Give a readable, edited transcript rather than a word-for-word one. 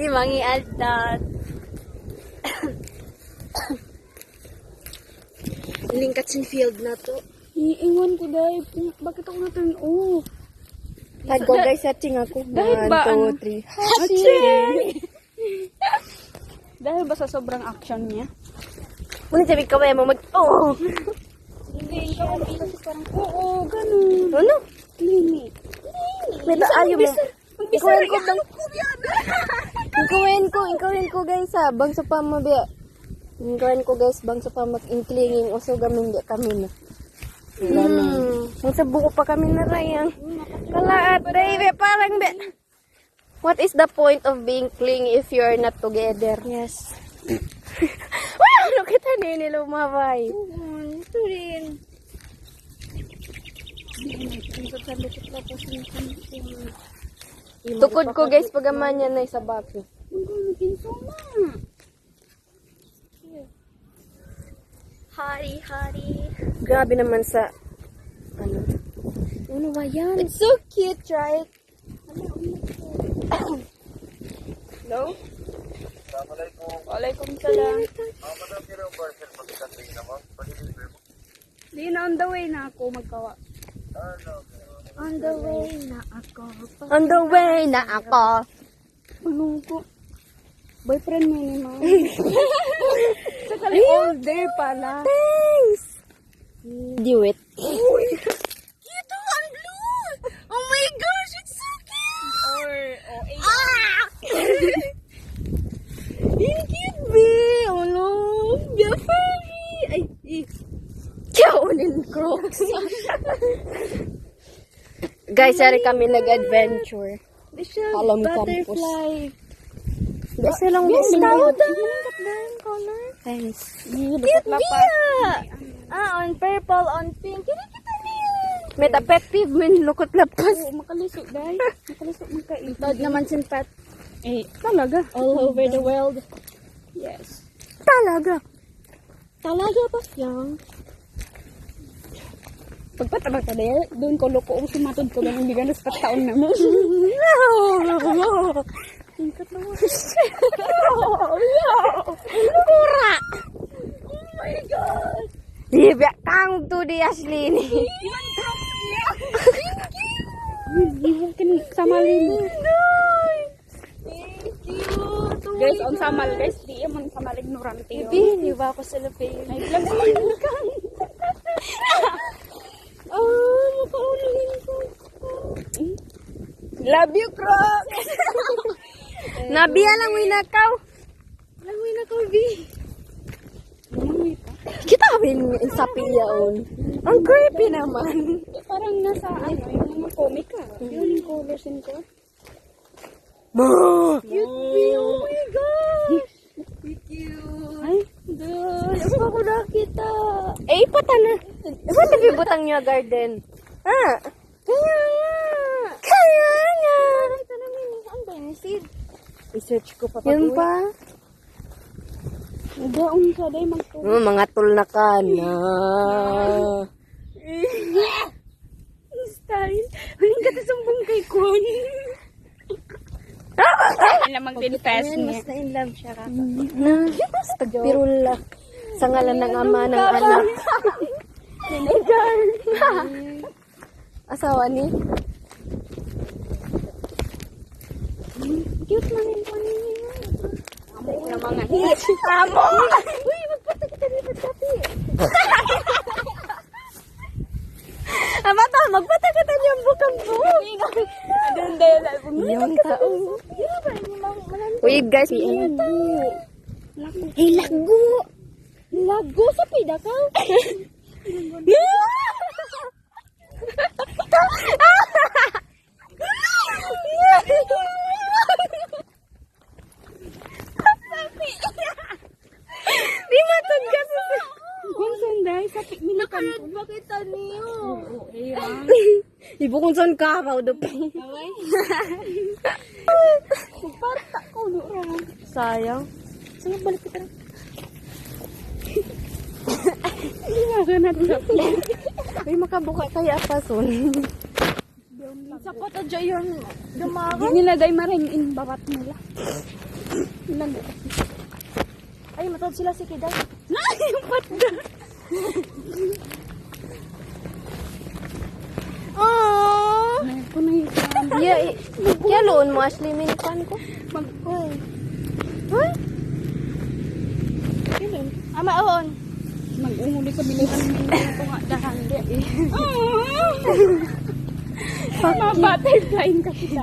Mangi altat. Lingkat sin field na to. Iiwan ko dahil. Bakit ako na-turn off? Tag ko guys, searching ako. Dahil ba, 1, 2, 3. Dahil ba sa sobrang action niya? Muna sabi ka mo mag... Oh! Hindi, ikaw kasi parang, oo, ganun. Ano? Clinic. May ayaw mo. Ikuwen ko lang. Ikuwen ko guys ha. Bang sa pamabiya. Ikuwen ko guys, bang sa pamak-inklinging. Uso gamin di kami na. Nasa buko pa kami na rayang. Kalaat, baby, parang be. What is the point of being clingy if you are not together? Yes. Wow, ano kita nini lumabay? Ito rin. Tukod ko guys, pagaman yan na sa bako. Hari. Grabe naman sa ano ba yan? It's so cute, right? Hello? Waalaikumsalam. Di na on the way na ako magkawa. On the way na ako. Ano ko? Boyfriend mo ni ma'am. Sakali all day pala. Thanks! Do it. Cute ang blue! Oh my gosh, it's so cute! Cute, be! Oh no! Be a fairy! Ay, Kaunin Crocs. Guys, sari kami nag-adventure. Palom campus. Basta lang mo. Thanks. Cute biya! On purple, on pink. Kita niya. May effective, may lukot lapas. Makalisok, guys. Makalisok magkain. Tawad naman sin Pat. Talaga. All over the world. Yes. Talaga ba? Yang. Pagpataba ka dahil, doon ko loko ang sumatod ko ganun di ganas pataon na mo. Tingkat na mo. Pura! Oh my God! Diba, kang to di Ashley ni. Mungkin samalin mo. Thank you. Guys, on samal guys, di man samal ignorante yun. Di ba ako sa lapay? Nag-vlog naman ka. Makaunin ko. Love you, Crocs! Nabiya lang winakaw. B. Kita kami sa piyaon. Ang creepy naman. Parang nasa yung mga comic ka. Yun yung colors ko. Cute B. Oh my gosh. Cute. Ay, good. Ako ko nakita. Ipata na. Ba't nabibutang niya garden? Kaya nga. Ito namin, ang dami seed. I-search ko pa pag-uwi. Yun pa. Nagaon ka day magtuloy. Mga tulna ka na. Style. Huling ka sumbong kay Kun. Alam mag-confess niya. Mas na-in love siya ka. Tagpirula. Sa ngalan ng ama ng anak. Asawa ni? Cute lang yung panin niya. Amo na mga hit. Amo! Uy, magpata kita dito tapi. Ama to, magpatakatan niyang bukang buhok. Adun dahil album. Yung tao. Uy guys, hey, lago! Lago sa pida ka? Di matod ka sa... Kung sanday, sa pikmilikan ko. Bakit niyo? Oo, ayan. Ibu kung saan ka raw daw. Parta ko, no. Sayang. Sige, balik kita na. Hindi nga ka na-drop. Ay, makabuka kaya pason. Sapat adya yun. Dumakan. Hindi nilagay maring in babat nila. Ay, matod sila si Kiday. Yung patda. Aww! Ako na yung Kaya loon mo, Ashley, minipan ko. mag-uy. Huh? Kailan? Amaon. Mag-umuli ka bilihan mo yung ito nga dahan. Mabutterfly ka kita.